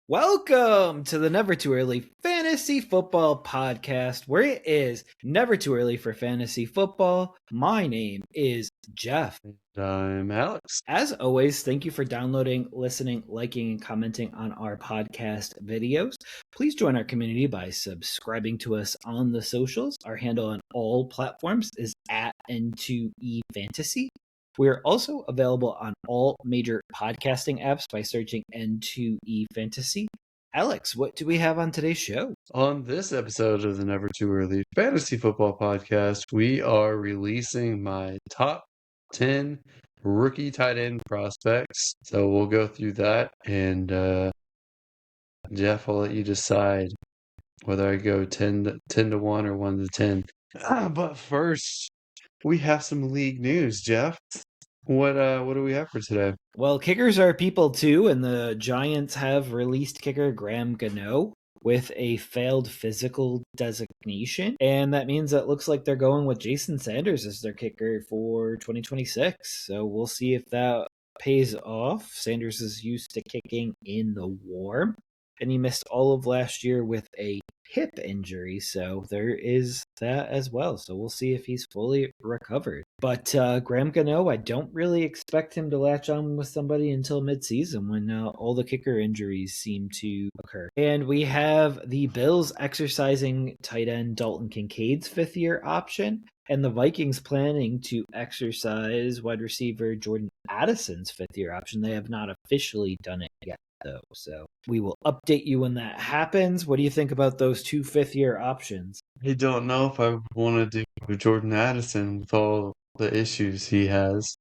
Welcome to the Never Too Early Fantasy Football Podcast, where it is never too early for fantasy football. My name is Jeff. I'm Alex. As always, thank you for downloading, listening, liking, and commenting on our podcast videos. Please join our community by subscribing to us on the socials. Our handle on all platforms is at N2E Fantasy. We're also available on all major podcasting apps by searching N2E Fantasy. Alex, what do we have on today's show? On this episode of the Never Too Early Fantasy Football Podcast, we are releasing my top 10 rookie tight end prospects. So we'll go through that, and Jeff, I'll let you decide whether I go 10 to 1 or 1 to 10. But first, we have some league news, Jeff. What do we have for today? Well, kickers are people too, and the Giants have released kicker Graham Gano with a failed physical designation, and that means that it looks like they're going with Jason Sanders as their kicker for 2026. So we'll see if that pays off. Sanders is used to kicking in the warm, and he missed all of last year with a hip injury, so there is that as well. So we'll see if he's fully recovered. But Graham Gano, I don't really expect him to latch on with somebody until midseason when all the kicker injuries seem to occur. And we have the Bills exercising tight end Dalton Kincaid's fifth-year option, and the Vikings planning to exercise wide receiver Jordan Addison's fifth-year option. They have not officially done it yet, though. So we will update you when that happens. What do you think about those two fifth-year options? I don't know if I want to do Jordan Addison with all the issues he has.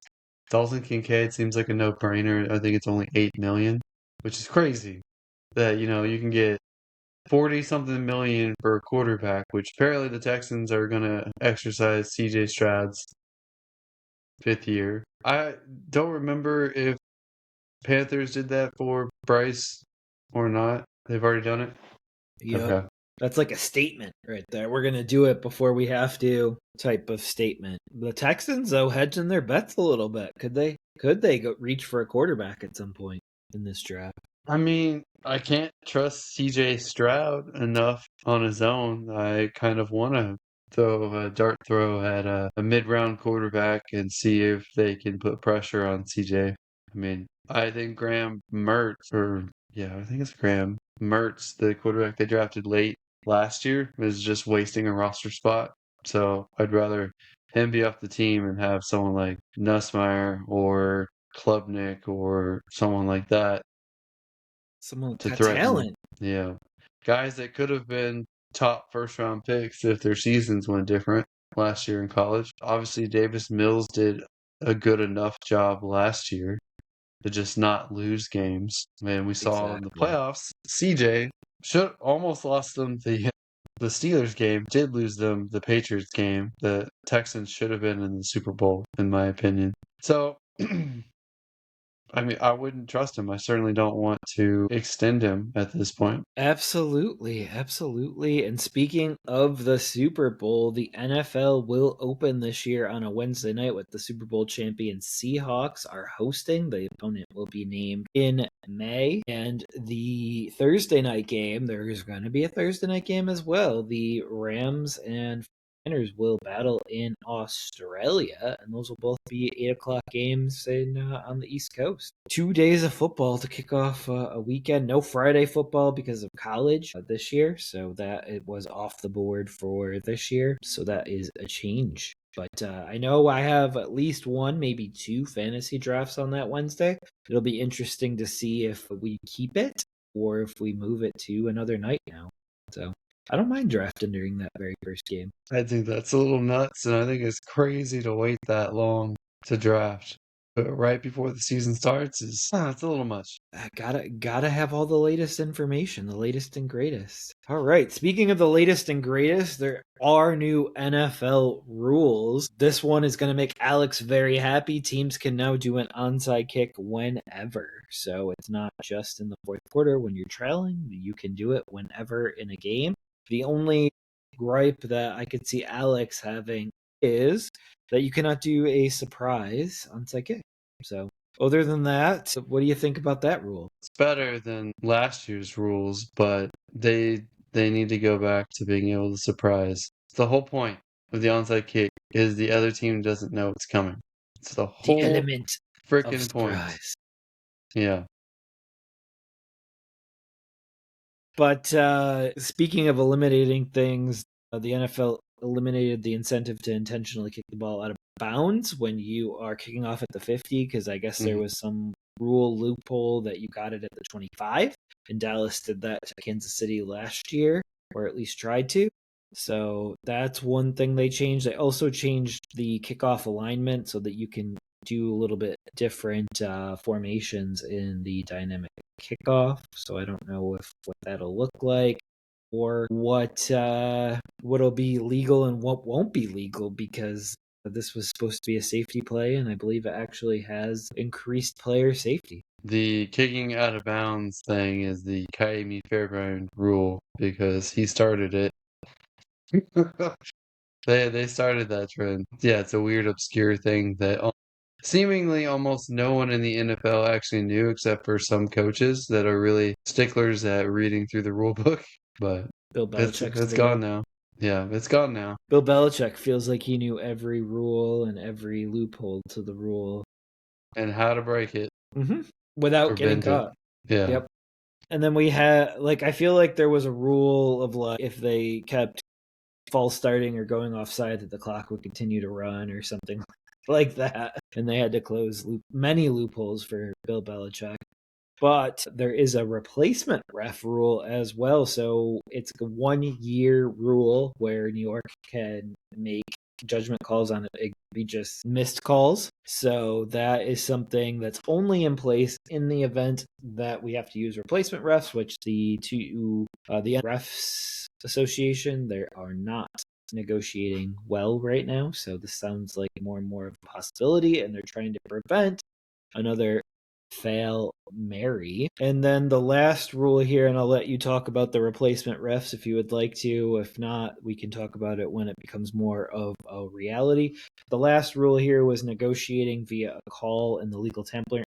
Dalton Kincaid seems like a no-brainer. I think it's only $8 million, which is crazy. That you can get 40-something million for a quarterback, which apparently the Texans are gonna exercise CJ Stroud's fifth year. I don't remember if Panthers did that for Bryce or not. They've already done it. Yep. Okay. That's like a statement right there. We're going to do it before we have to type of statement. The Texans, though, hedging their bets a little bit. Could they go reach for a quarterback at some point in this draft? I mean, I can't trust CJ Stroud enough on his own. I kind of want to throw a dart throw at a mid-round quarterback and see if they can put pressure on CJ. I mean, I think Graham Mertz, I think it's Graham Mertz, the quarterback they drafted late last year, is just wasting a roster spot. So I'd rather him be off the team and have someone like Nussmeier or Klubnik or someone like that Someone to got threaten. talent. Yeah. Guys that could have been top first round picks if their seasons went different last year in college. Obviously, Davis Mills did a good enough job last year to just not lose games. And we saw in the playoffs, CJ should almost lost them the Steelers game, did lose them the Patriots game. The Texans should have been in the Super Bowl, in my opinion. So I mean, I wouldn't trust him. I certainly don't want to extend him at this point. Absolutely. And speaking of the Super Bowl, the NFL will open this year on a Wednesday night with the Super Bowl champion Seahawks are hosting. The opponent will be named in May. And the Thursday night game, there is going to be a Thursday night game as well. The Rams and will battle in Australia, and those will both be 8 o'clock games on the East Coast. 2 days of football to kick off a weekend. No Friday football because of college this year, so that it was off the board for this year. So that is a change. But I know I have at least one, maybe two fantasy drafts on that Wednesday. It'll be interesting to see if we keep it or if we move it to another night now. So I don't mind drafting during that very first game. I think that's a little nuts, and I think it's crazy to wait that long to draft. But right before the season starts it's a little much. Gotta have all the latest information, the latest and greatest. All right, speaking of the latest and greatest, there are new NFL rules. This one is going to make Alex very happy. Teams can now do an onside kick whenever. So it's not just in the fourth quarter when you're trailing. You can do it whenever in a game. The only gripe that I could see Alex having is that you cannot do a surprise onside kick. So Other than that, what do you think about that rule? It's better than last year's rules, but they need to go back to being able to surprise. The whole point of the onside kick is the other team doesn't know it's coming. It's the The whole element of freaking point. surprise. Yeah. But speaking of eliminating things, the NFL eliminated the incentive to intentionally kick the ball out of bounds when you are kicking off at the 50, because I guess there Mhm. was some rule loophole that you got it at the 25. And Dallas did that to Kansas City last year, or at least tried to. So that's one thing they changed. They also changed the kickoff alignment so that you can do a little bit different formations in the dynamic kickoff. So I don't know if what that'll look like or what'll be legal and what won't be legal, because this was supposed to be a safety play, and I believe it actually has increased player safety. The kicking out of bounds thing is the Kaimi Fairbairn rule because he started it. They started that trend. Yeah, it's a weird, obscure thing that seemingly almost no one in the NFL actually knew, except for some coaches that are really sticklers at reading through the rule book. But Bill it's Belichick's it's gone favorite. now. Yeah, it's gone now. Bill Belichick feels like he knew every rule and every loophole to the rule. And how to break it Without or getting bend it. caught. Yeah. Yep. And then we had, like, I feel like there was a rule of, like, if they kept false starting or going offside, that the clock would continue to run or something like that. And they had to close many loopholes for Bill Belichick. But there is a replacement ref rule as well. So it's a 1 year rule where New York can make judgment calls on egregious missed calls. So that is something that's only in place in the event that we have to use replacement refs, which the refs association, they are not negotiating well right now. So this sounds like more and more of a possibility, and they're trying to prevent another fail Mary. And then the last rule here, and I'll let you talk about the replacement refs if you would like to. If not, we can talk about it when it becomes more of a reality. The last rule here was negotiating via a call in the legal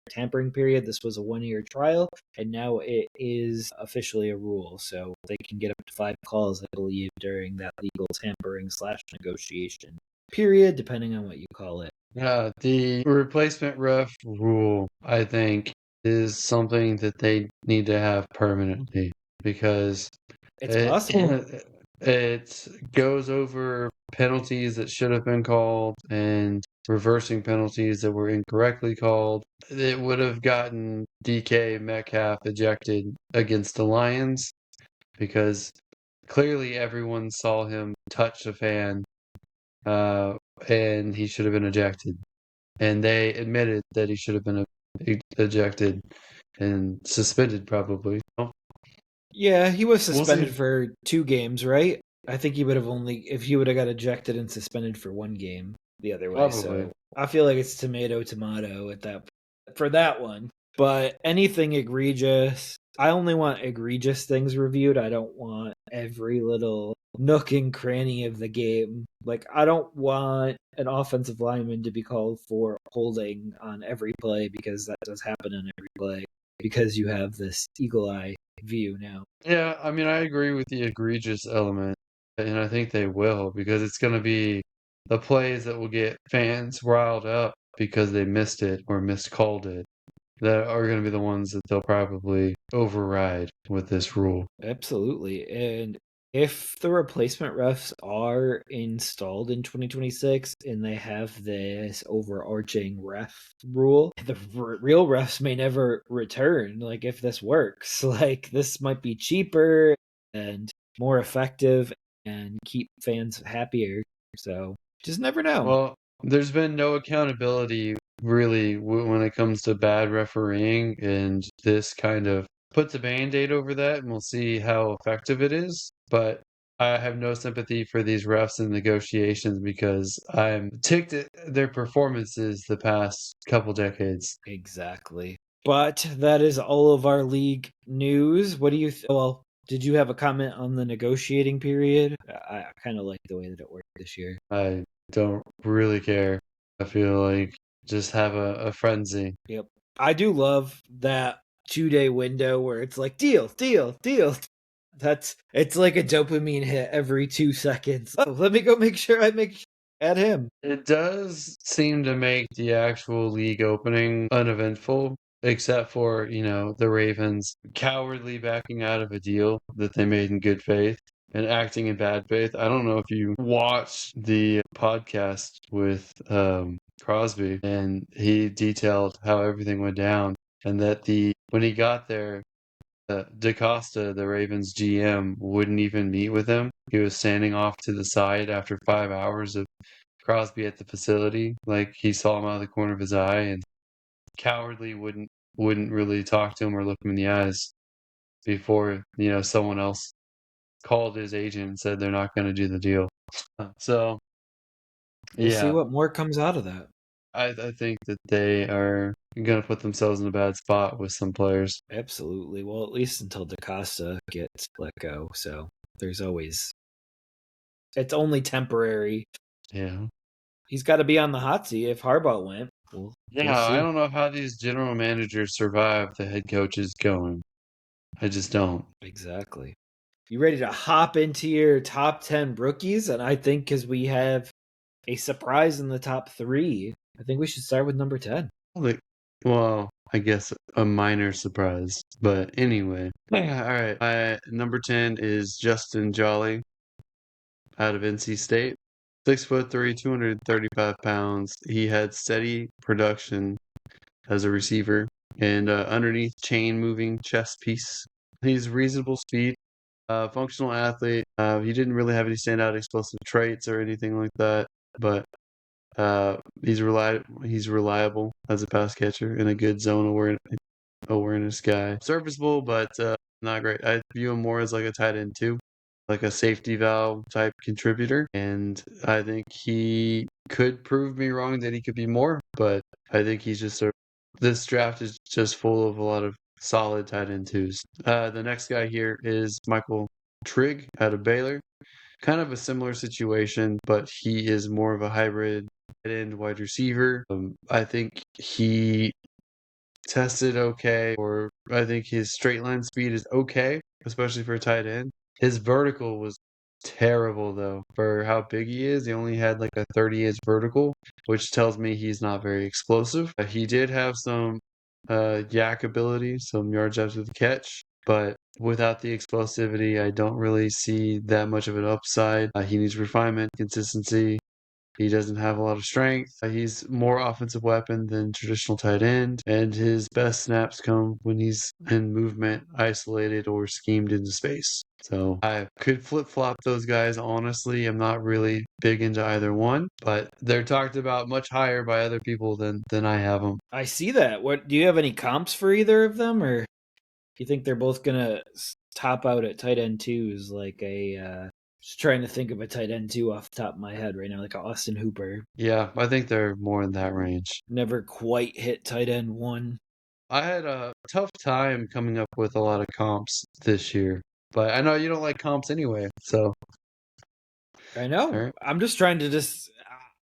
tampering period. This was a 1 year trial, and now it is officially a rule. So they can get up to 5 calls, I believe, during that legal tampering/negotiation period, depending on what you call it. Yeah, the replacement ref rule, I think, is something that they need to have permanently because It's it possible. it goes over penalties that should have been called and reversing penalties that were incorrectly called. It would have gotten DK Metcalf ejected against the Lions because clearly everyone saw him touch a fan, uh, and he should have been ejected. And they admitted that he should have been ejected and suspended, probably. Well, Yeah, he was we'll suspended see. for 2 games, right? I think he would have only if he would have got ejected and suspended for 1 game the other way. Probably. So I feel like it's tomato at that for that one. But anything egregious, I only want egregious things reviewed. I don't want every little nook and cranny of the game. Like, I don't want an offensive lineman to be called for holding on every play, because that does happen on every play, because you have this eagle eye view now. Yeah, I mean, I agree with the egregious element, and I think they will because it's going to be the plays that will get fans riled up because they missed it or miscalled it that are going to be the ones that they'll probably override with this rule. Absolutely. And if the replacement refs are installed in 2026 and they have this overarching ref rule, the real refs may never return. Like, if this works, like, this might be cheaper and more effective and keep fans happier. So just never know. Well, there's been no accountability really when it comes to bad refereeing, and this kind of puts a band-aid over that, and we'll see how effective it is. But I have no sympathy for these refs in negotiations because I'm ticked at their performances the past couple decades. Exactly. But that is all of our league news. What do you well, did you have a comment on the negotiating period? I kind of like the way that it worked this year. I don't really care. I feel like just have a frenzy. Yep. I do love that 2-day window where it's like deal, deal, deal. It's like a dopamine hit every 2 seconds. Oh, let me go make sure I add him. It does seem to make the actual league opening uneventful, except for, the Ravens cowardly backing out of a deal that they made in good faith and acting in bad faith. I don't know if you watched the podcast with Crosby, and he detailed how everything went down, and that when he got there, DaCosta, the Ravens GM, wouldn't even meet with him. He was standing off to the side after 5 hours of Crosby at the facility. Like, he saw him out of the corner of his eye and cowardly wouldn't really talk to him or look him in the eyes before, someone else called his agent and said they're not going to do the deal. So, We'll see yeah, what more comes out of that. I think that they are going to put themselves in a bad spot with some players. Absolutely. Well, at least until DaCosta gets let go. So there's always. It's only temporary. Yeah. He's got to be on the hot seat if Harbaugh went. We'll Yeah, I see. don't know how these general managers survive the head coaches going. I just don't. Exactly. You ready to hop into your top 10 rookies? And I think because we have a surprise in the top 3, I think we should start with number 10. Like, well, I guess a minor surprise. But anyway. Yeah, all right. Number 10 is Justin Jolly out of NC State. 6'3", 235 pounds. He had steady production as a receiver and underneath chain moving chest piece. He's reasonable speed, functional athlete. He didn't really have any standout explosive traits or anything like that, but he's reliable as a pass catcher and a good zone awareness guy. Serviceable, but not great. I view him more as like a tight end too, like a safety valve type contributor. And I think he could prove me wrong that he could be more, but I think this draft is just full of a lot of solid tight end twos. The next guy here is Michael Trigg out of Baylor. Kind of a similar situation, but he is more of a hybrid tight end wide receiver. I think he tested okay, or I think his straight line speed is okay, especially for a tight end. His vertical was terrible though. For how big he is, he only had like a 30-inch vertical, which tells me he's not very explosive. He did have some yak ability, some yards after the catch, but without the explosivity, I don't really see that much of an upside. He needs refinement, consistency. He doesn't have a lot of strength. He's more offensive weapon than traditional tight end, and his best snaps come when he's in movement, isolated, or schemed into space. So I could flip-flop those guys, honestly. I'm not really big into either one, but they're talked about much higher by other people than I have them. I see that. What do you have any comps for either of them, or do you think they're both gonna top out at tight end 2? Is like a just trying to think of a tight end 2 off the top of my head right now, like a Austin Hooper. Yeah, I think they're more in that range. Never quite hit tight end 1. I had a tough time coming up with a lot of comps this year, but I know you don't like comps anyway, so. I All know. right. I'm just trying to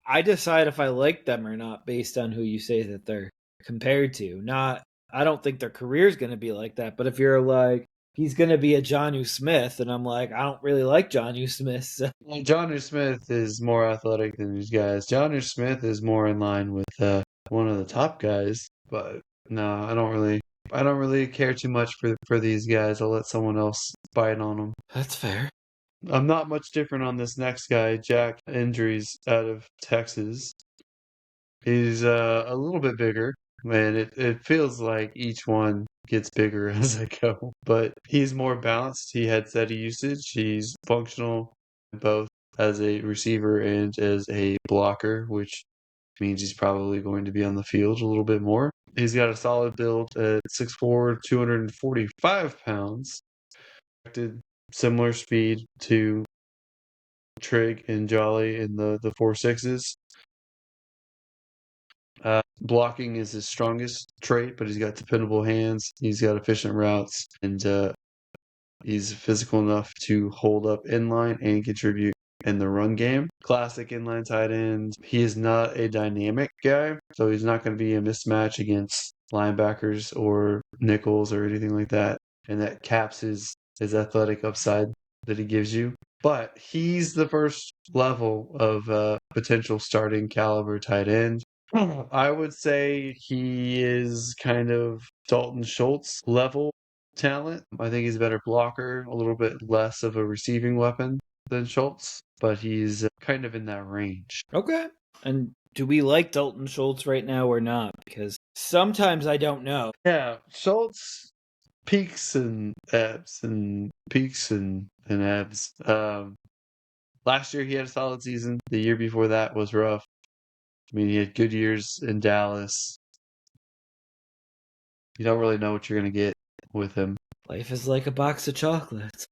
I decide if I like them or not based on who you say that they're compared to. Not I don't think their career's going to be like that, but if you're like he's going to be a Jonnu Smith and I'm like I don't really like Jonnu Smith. So. Well, Johnny Smith is more athletic than these guys. Johnny Smith is more in line with one of the top guys, but no, I don't really care too much for these guys. I'll let someone else bite on them. That's fair. I'm not much different on this next guy, Jack Indries out of Texas. He's a little bit bigger, and it feels like each one gets bigger as I go. But he's more balanced. He had steady usage. He's functional both as a receiver and as a blocker, which means he's probably going to be on the field a little bit more. He's got a solid build at 6'4", 245 pounds. Similar speed to Trig and Jolly in the 4.6s. Blocking is his strongest trait, but he's got dependable hands. He's got efficient routes, and he's physical enough to hold up inline and contribute in the run game. Classic inline tight end. He is not a dynamic guy, so he's not going to be a mismatch against linebackers or nickels or anything like that, and that caps his athletic upside that he gives you. But he's the first level of potential starting caliber tight end. I would say he is kind of Dalton Schultz level talent. I think he's a better blocker, a little bit less of a receiving weapon than Schultz, but he's kind of in that range. Okay. And do we like Dalton Schultz right now or not? Because sometimes I don't know. Yeah, Schultz peaks and ebbs and peaks and ebbs. Last year he had a solid season. The year before that was rough. I mean, he had good years in Dallas. You don't really know what you're going to get with him. Life is like a box of chocolates.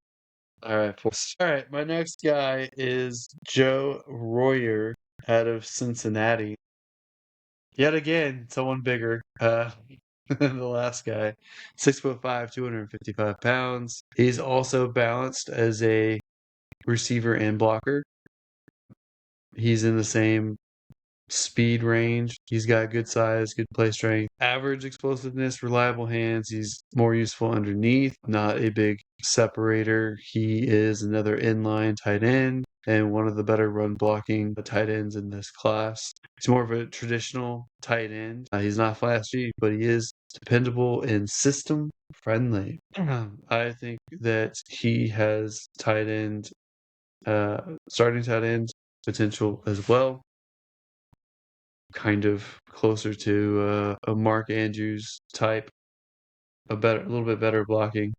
All right. All right. My next guy is Joe Royer out of Cincinnati. Yet again, someone bigger than the last guy. 6'5", 255 pounds. He's also balanced as a receiver and blocker. He's in the same speed range. He's got good size, good play strength, average explosiveness, reliable hands. He's more useful underneath, not a big separator. He is another inline tight end and one of the better run blocking tight ends in this class. He's more of a traditional tight end. He's not flashy, but he is dependable and system friendly. I think that he has tight end, starting tight end potential as well. Kind of closer to a Mark Andrews type, a little bit better blocking,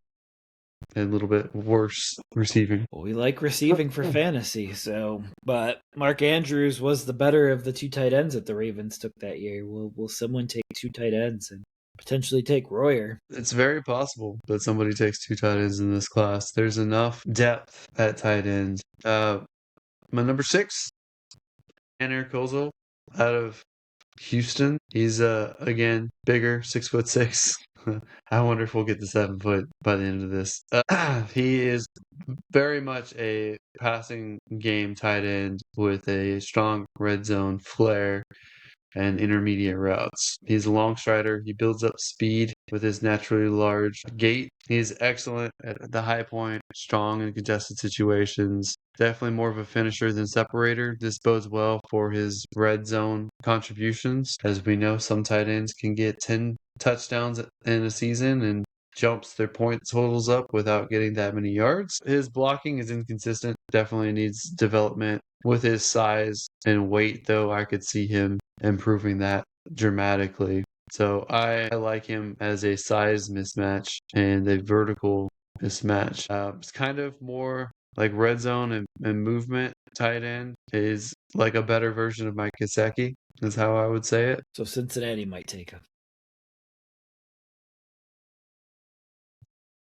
and a little bit worse receiving. Well, we like receiving for fantasy, but Mark Andrews was the better of the two tight ends that the Ravens took that year. Will someone take two tight ends and potentially take Royer? It's very possible that somebody takes two tight ends in this class. There's enough depth at tight end. My number 6, Tanner Kozel out of Houston. He's again bigger, 6'6". I wonder if we'll get to 7 foot by the end of this. He is very much a passing game tight end with a strong red zone flair and intermediate routes. He's a long strider. He builds up speed with his naturally large gait. He's excellent at the high point, strong in contested situations. Definitely more of a finisher than separator. This bodes well for his red zone contributions. As we know, some tight ends can get 10 touchdowns in a season and jumps their point totals up without getting that many yards. His blocking is inconsistent. Definitely needs development. With his size and weight, though, I could see him improving that dramatically. So I like him as a size mismatch and a vertical mismatch. It's kind of more like red zone and movement tight end is like a better version of Mike Gesicki, is how I would say it. So Cincinnati might take him.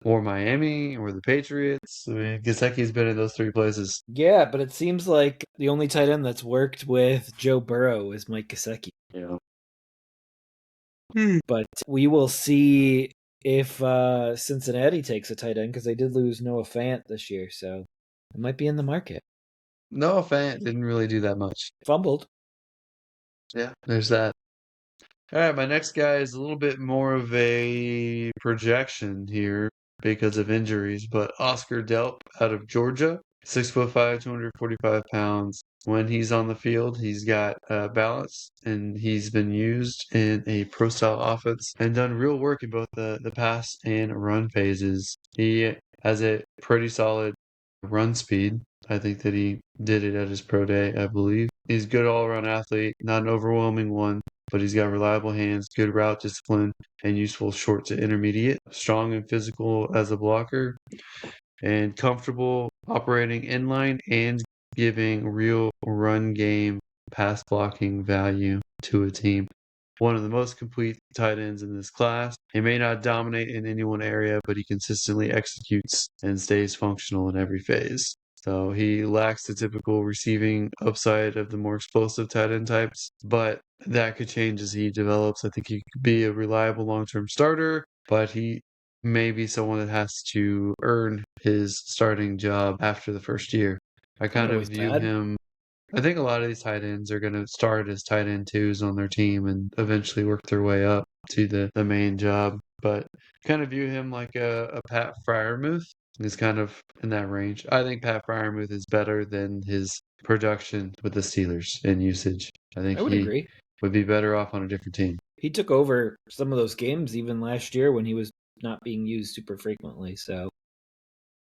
Or Miami, or the Patriots. I mean, Gesicki's been in those 3 places. Yeah, but it seems like the only tight end that's worked with Joe Burrow is Mike Gesicki. Yeah. But we will see if Cincinnati takes a tight end because they did lose Noah Fant this year, so it might be in the market. Noah Fant didn't really do that much. Fumbled. Yeah, there's that. All right, my next guy is a little bit more of a projection here because of injuries, but Oscar Delp out of Georgia, 6'5", 245 pounds. When he's on the field, he's got balance, and he's been used in a pro-style offense and done real work in both the pass and run phases. He has a pretty solid run speed. I think that he did it at his pro day, I believe. He's a good all-around athlete, not an overwhelming one, but he's got reliable hands, good route discipline, and useful short to intermediate. Strong and physical as a blocker, and comfortable operating inline and giving real run game pass blocking value to a team. One of the most complete tight ends in this class. He may not dominate in any one area, but he consistently executes and stays functional in every phase. So he lacks the typical receiving upside of the more explosive tight end types, but that could change as he develops. I think he could be a reliable long-term starter, but he may be someone that has to earn his starting job after the first year. I kind of view him. I think a lot of these tight ends are going to start as tight end 2s on their team and eventually work their way up. to the main job. But kind of view him like a Pat Fryermuth. He's kind of in that range. I think Pat Fryermuth is better than his production with the Steelers in usage. I think I would he agree. would be better off on a different team. He took over some of those games even last year when he was not being used super frequently. So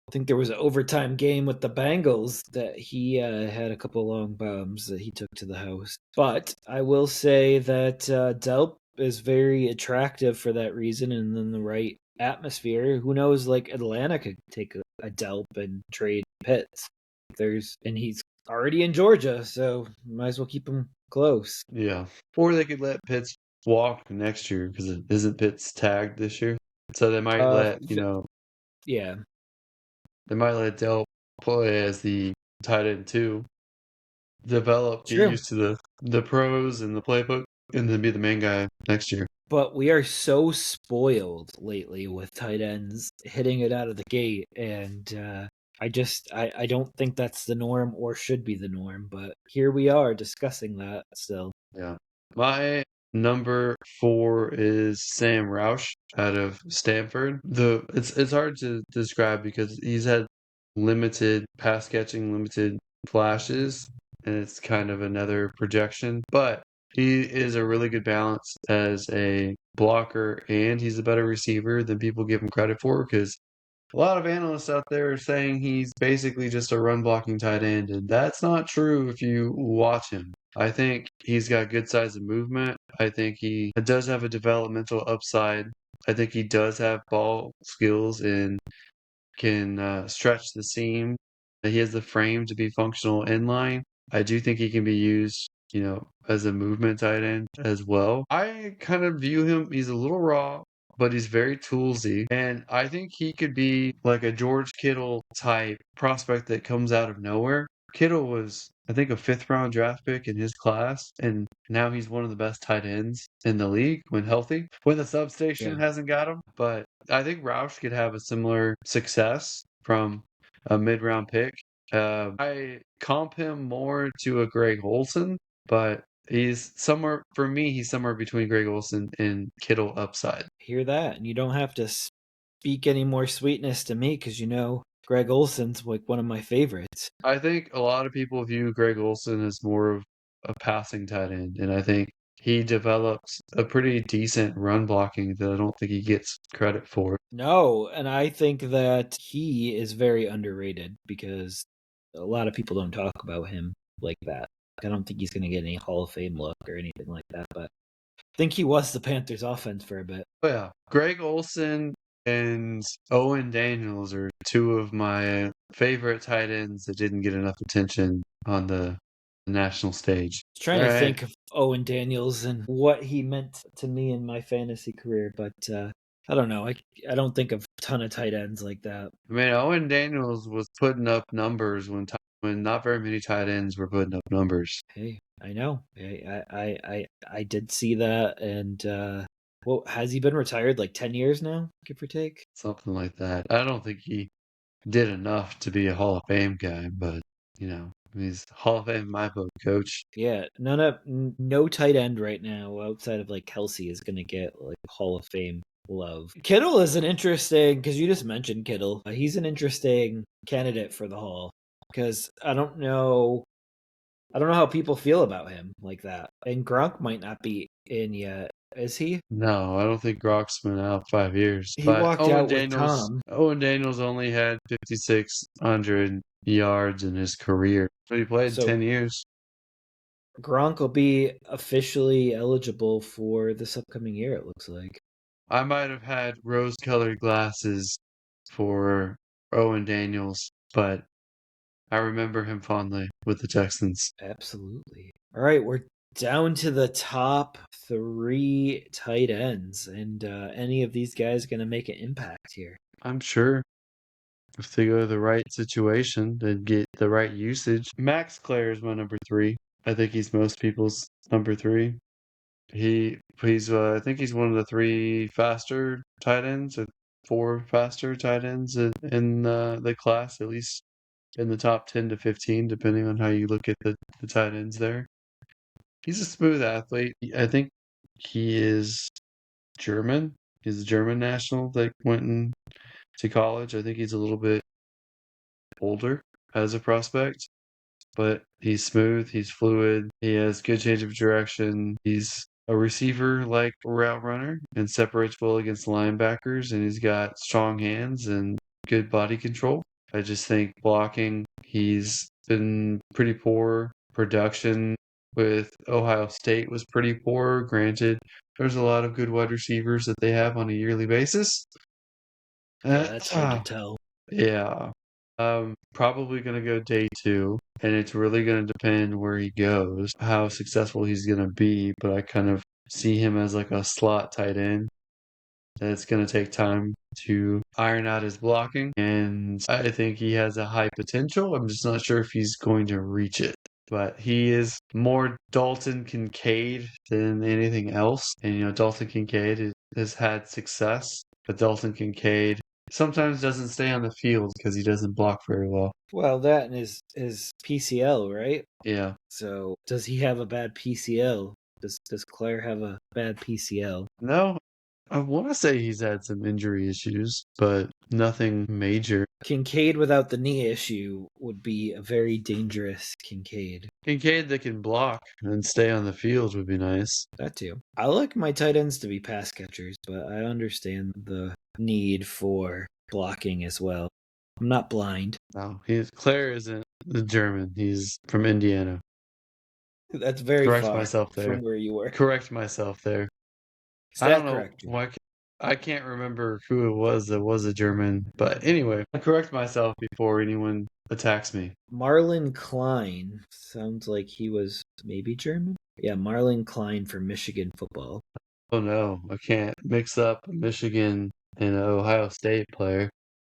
I think there was an overtime game with the Bengals that he had a couple long bombs that he took to the house. But I will say that Delp is very attractive for that reason, and then the right atmosphere. Who knows? Like Atlanta could take a Delp and trade Pitts. And he's already in Georgia, so might as well keep him close. Yeah. Or they could let Pitts walk next year because it isn't Pitts tagged this year. So they might Uh, let, yeah, they might let Dell play as the tight end too. Develop, get true. used to the pros and the playbook, and then be the main guy next year. But we are so spoiled lately with tight ends hitting it out of the gate, and I don't think that's the norm or should be the norm. But here we are discussing that still. Yeah. My number 4 is Sam Roush out of Stanford. It's hard to describe because he's had limited pass catching, limited flashes, and it's kind of another projection. But he is a really good balance as a blocker, and he's a better receiver than people give him credit for because a lot of analysts out there are saying he's basically just a run blocking tight end, and that's not true if you watch him. I think he's got good size of movement. I think he does have a developmental upside. I think he does have ball skills and can stretch the seam. He has the frame to be functional inline. I do think he can be used, as a movement tight end as well. I kind of view him, he's a little raw, but he's very toolsy. And I think he could be like a George Kittle type prospect that comes out of nowhere. Kittle was, I think, a 5th round draft pick in his class, and now he's one of the best tight ends in the league when healthy, when the substation Yeah, hasn't got him. But I think Roush could have a similar success from a mid-round pick. I comp him more to a Greg Olson, but for me, he's somewhere between Greg Olson and Kittle upside. hear that, and you don't have to speak any more sweetness to me because Greg Olson's like one of my favorites. I think a lot of people view Greg Olson as more of a passing tight end, and I think he develops a pretty decent run blocking that I don't think he gets credit for. No, and I think that he is very underrated because a lot of people don't talk about him like that. I don't think he's going to get any Hall of Fame look or anything like that, but I think he was the Panthers offense for a bit. But yeah, Greg Olson and Owen Daniels are two of my favorite tight ends that didn't get enough attention on the national stage. I was trying All to right. think of Owen Daniels and what he meant to me in my fantasy career, but I don't know. I don't think of a ton of tight ends like that. I mean, Owen Daniels was putting up numbers when not very many tight ends were putting up numbers. Hey, I know. I did see that, and well, has he been retired like 10 years now, give or take? Something like that. I don't think he did enough to be a Hall of Fame guy, but he's Hall of Fame in my book, coach. Yeah, no tight end right now outside of like Kelsey is gonna get like Hall of Fame love. Kittle is an interesting because you just mentioned Kittle. He's an interesting candidate for the Hall because I don't know how people feel about him like that. And Gronk might not be in yet, is he? No, I don't think Gronk's been out 5 years. He But walked out with Tom. Owen Daniels only had 5,600 yards in his career, but he played So 10 years. Gronk will be officially eligible for this upcoming year, it looks like. I might have had rose-colored glasses for Owen Daniels, but I remember him fondly with the Texans. Absolutely. All right, we're down to the top three tight ends, and any of these guys going to make an impact here? I'm sure if they go to the right situation, they'd get the right usage. Max Clare is my number 3. I think he's most people's number 3. He's I think he's one of the 3 faster tight ends, or 4 faster tight ends in the class, at least in the top 10 to 15, depending on how you look at the tight ends there. He's a smooth athlete. I think he is German. He's a German national that went to college. I think he's a little bit older as a prospect, but he's smooth, he's fluid, he has good change of direction. He's a receiver like route runner and separates well against linebackers, and he's got strong hands and good body control. I just think blocking, he's been pretty poor. Production with Ohio State was pretty poor. Granted, there's a lot of good wide receivers that they have on a yearly basis. Yeah, that's hard to Uh, tell. yeah. Probably gonna go day two, and it's really gonna depend where he goes, how successful he's gonna be. But I kind of see him as like a slot tight end. That it's gonna take time to iron out his blocking, and I think he has a high potential. I'm just not sure if he's going to reach it. But he is more Dalton Kincaid than anything else. And Dalton Kincaid has had success, but Dalton Kincaid sometimes doesn't stay on the field because he doesn't block very well. Well, that and his PCL, right? Yeah. So does he have a bad PCL? Does Claire have a bad PCL? No, I want to say he's had some injury issues, but nothing major. Kincaid without the knee issue would be a very dangerous Kincaid. Kincaid that can block and stay on the field would be nice. That too. I like my tight ends to be pass catchers, but I understand the need for blocking as well. I'm not blind. No, Claire isn't the German. He's from Indiana. That's very Correct far myself there. from where you were. Correct myself there. Is I don't that know correct? why. I can't remember who it was that was a German, but anyway, I correct myself before anyone attacks me. Marlon Klein sounds like he was maybe German. Yeah, Marlon Klein for Michigan football. Oh no, I can't mix up a Michigan and an Ohio State player.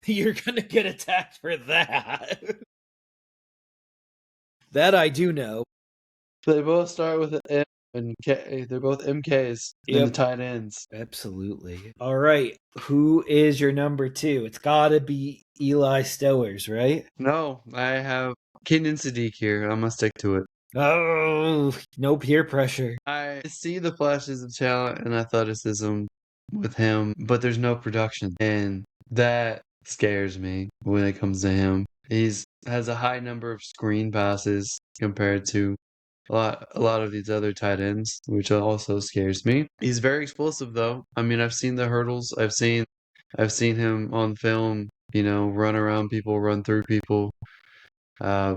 You're gonna get attacked for that. That I do know. They both start with an M and K. They're both MKs in the tight ends. Absolutely. All right. Who is your number two? It's gotta be Eli Stowers, right? No, I have Kenyon Sadiq here. I'm gonna stick to it. Oh, no peer pressure. I see the flashes of talent and athleticism with him, but there's no production, and that scares me when it comes to him. He's has a high number of screen passes compared to a lot of these other tight ends, which also scares me. He's very explosive though. I mean, I've seen the hurdles. I've seen him on film, run around people, run through people.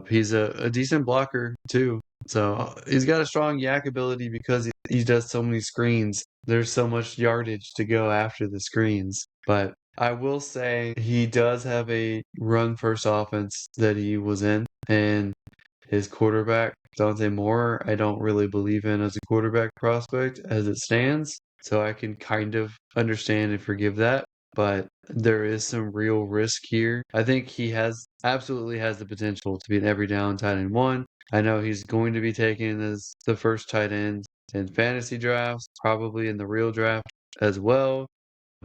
He's a decent blocker too. So he's got a strong yak ability because he does so many screens. There's so much yardage to go after the screens. But I will say he does have a run first offense that he was in, and his quarterback, Dante Moore, I don't really believe in as a quarterback prospect as it stands. So I can kind of understand and forgive that. But there is some real risk here. I think he absolutely has the potential to be an every down tight end one. I know he's going to be taken as the first tight end in fantasy drafts, probably in the real draft as well.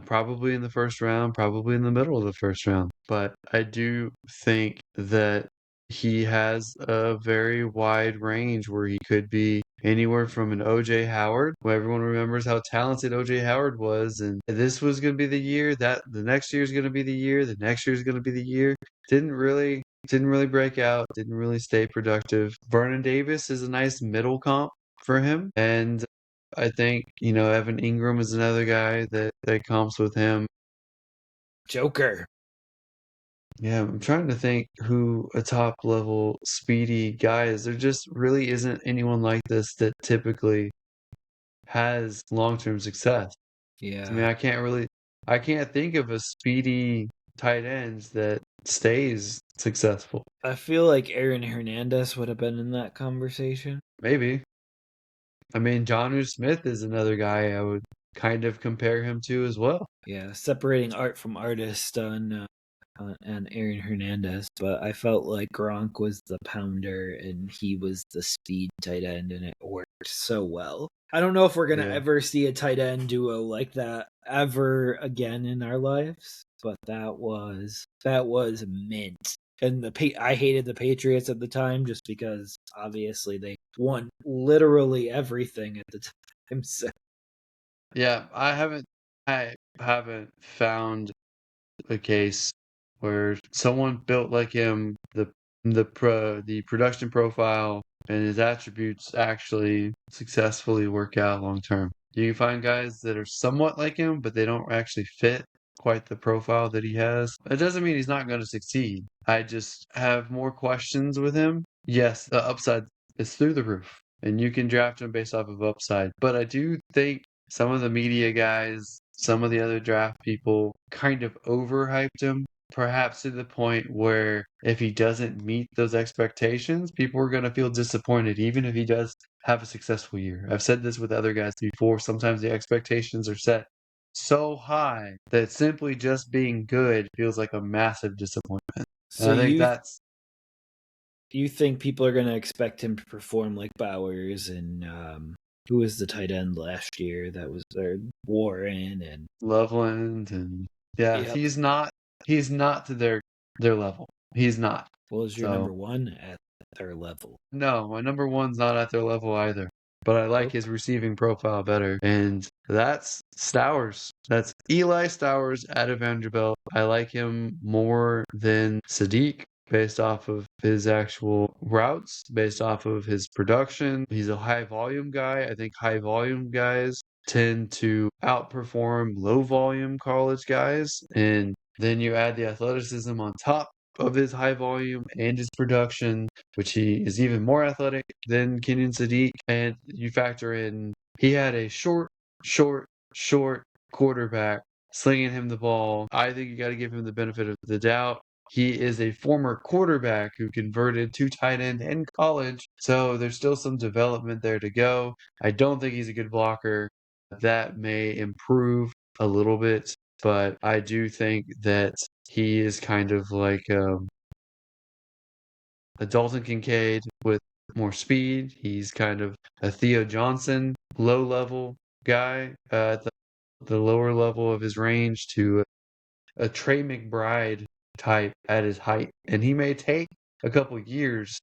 Probably in the first round, probably in the middle of the first round. But I do think that he has a very wide range where he could be anywhere from an OJ Howard, who everyone remembers how talented OJ Howard was, and this was going to be the year, that the next year is going to be the year, the next year is going to be the year. Didn't really break out, didn't really stay productive. Vernon Davis is a nice middle comp for him, and I think, Evan Ingram is another guy that comps with him. Joker. Yeah, I'm trying to think who a top level speedy guy is. There just really isn't anyone like this that typically has long-term success. I mean, Yeah. I can't think of a speedy tight ends that stays successful. I feel like Aaron Hernandez would have been in that conversation. Maybe. I mean, Jonnu Smith is another guy I would kind of compare him to as well. Yeah, separating art from artist on Aaron Hernandez, but I felt like Gronk was the pounder and he was the speed tight end, and it worked so well. I don't know if we're gonna Yeah. ever see a tight end duo like that ever again in our lives, but that was mint. And I hated the Patriots at the time just because obviously they won literally everything at the time. So Yeah, I haven't I haven't found a case where someone built like him, the production profile and his attributes actually successfully work out long term. You can find guys that are somewhat like him, but they don't actually fit quite the profile that he has. It doesn't mean he's not going to succeed. I just have more questions with him. Yes, the upside is through the roof, and you can draft him based off of upside. But I do think some of the media guys, some of the other draft people kind of overhyped him, perhaps to the point where if he doesn't meet those expectations, people are going to feel disappointed, even if he does have a successful year. I've said this with other guys before. Sometimes the expectations are set so high that simply just being good feels like a massive disappointment. And So I think that's you think people are going to expect him to perform like Bowers and who was the tight end last year that was there, Warren and Loveland, and yeah, yep. he's not to their level. He's not. What was your So number one at their level? no, my number one's not at their level either. But I like Oh, his receiving profile better. And that's Stowers. That's Eli Stowers out of Vanderbilt. I like him more than Sadiq based off of his actual routes, based off of his production. He's a high volume guy. I think high volume guys tend to outperform low volume college guys. And then you add the athleticism on top of his high volume and his production, which he is even more athletic than Kenyon Sadiq. And you factor in he had a short quarterback slinging him the ball. I think you got to give him the benefit of the doubt. He is a former quarterback who converted to tight end in college, so there's still some development there to go. I don't think he's a good blocker. That may improve a little bit, but I do think that he is kind of like a Dalton Kincaid with more speed. He's kind of a Theo Johnson low level guy at the lower level of his range to a Trey McBride type at his height. And he may take a couple years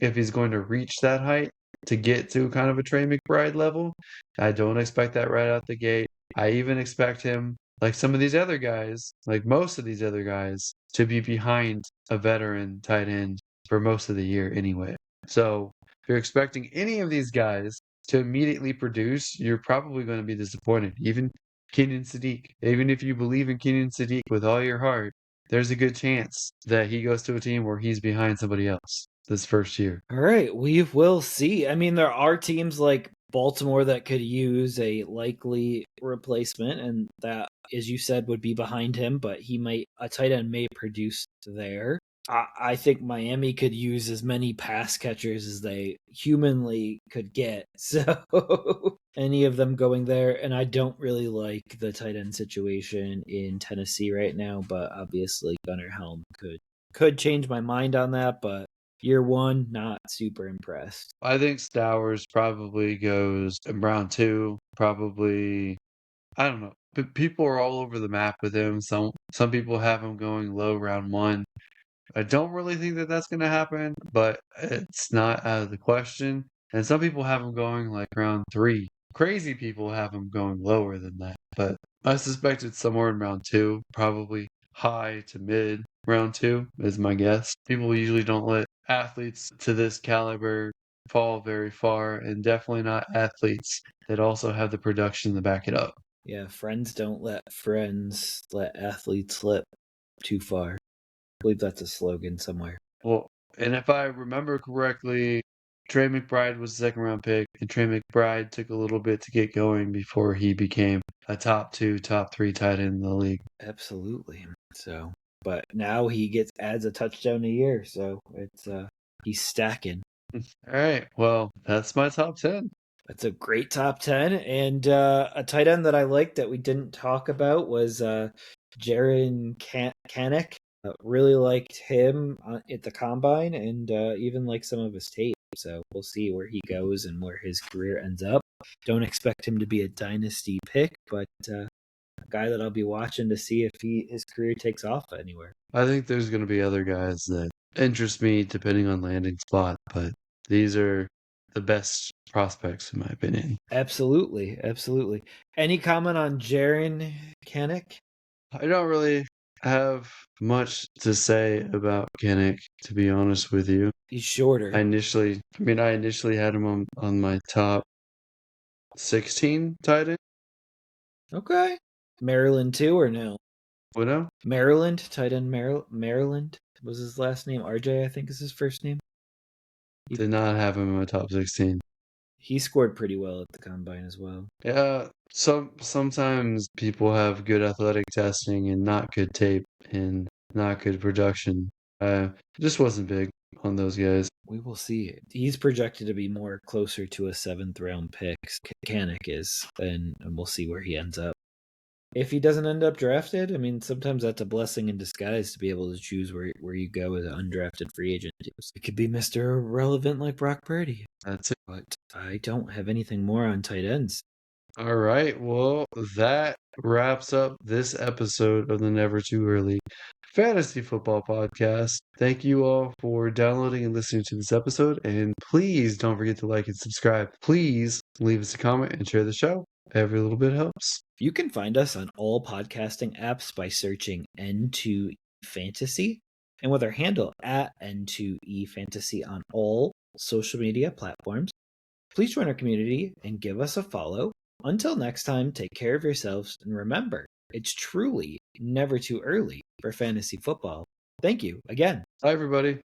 if he's going to reach that height to get to kind of a Trey McBride level. I don't expect that right out the gate. I even expect him, like some of these other guys, like most of these other guys, to be behind a veteran tight end for most of the year anyway. So if you're expecting any of these guys to immediately produce, you're probably going to be disappointed. Even Kenyon Sadiq. Even if you believe in Kenyon Sadiq with all your heart, there's a good chance that he goes to a team where he's behind somebody else this first year. all right, we will see. I mean, there are teams like Baltimore that could use a likely replacement, and that, as you said, would be behind him. But a tight end may produce there. I think Miami could use as many pass catchers as they humanly could get. So any of them going there, and I don't really like the tight end situation in Tennessee right now. But obviously, Gunnar Helm could change my mind on that. But year one, not super impressed. I think Stowers probably goes in round two, probably I don't know. But people are all over the map with him. Some people have him going low round one. I don't really think that that's going to happen, but it's not out of the question. And some people have him going like round three. Crazy people have him going lower than that, but I suspect it's somewhere in round two, probably high to mid round two is my guess. People usually don't let athletes to this caliber fall very far, and definitely not athletes that also have the production to back it up. Yeah, friends don't let friends let athletes slip too far. I believe that's a slogan somewhere. Well, and if I remember correctly, Trey McBride was the second round pick, and Trey McBride took a little bit to get going before he became a top two, top three tight end in the league. Absolutely. So, but now he adds a touchdown a year, so it's he's stacking. All right, well, that's my top 10. That's a great top 10. And a tight end that I liked that we didn't talk about was Jaron Kanek. Really liked him at the combine and even like some of his tape. So we'll see where he goes and where his career ends up. Don't expect him to be a dynasty pick, but a guy that I'll be watching to see if his career takes off anywhere. I think there's going to be other guys that interest me depending on landing spot, but these are the best prospects, in my opinion. Absolutely. Any comment on Jaren Kanak? I don't really have much to say about Kinnick, to be honest with you. He's shorter. I initially had him on my top 16 tight end. Okay. Maryland too, or no? Widow? Maryland, tight end Maryland was his last name. RJ, I think, is his first name. Did not have him in my top 16. He scored pretty well at the combine as well. Yeah, sometimes people have good athletic testing and not good tape and not good production. It just wasn't big on those guys. We will see. He's projected to be more closer to a 7th round pick. Kanak is, and we'll see where he ends up. If he doesn't end up drafted, I mean, sometimes that's a blessing in disguise to be able to choose where you go as an undrafted free agent. It could be Mr. Irrelevant like Brock Purdy. That's it. But I don't have anything more on tight ends. All right. Well, that wraps up this episode of the Never Too Early Fantasy Football Podcast. Thank you all for downloading and listening to this episode. And please don't forget to like and subscribe. Please leave us a comment and share the show. Every little bit helps. You can find us on all podcasting apps by searching N2E Fantasy and with our handle at N2E Fantasy on all social media platforms. Please join our community and give us a follow. Until next time, take care of yourselves and remember, it's truly never too early for fantasy football. Thank you again. Bye, everybody.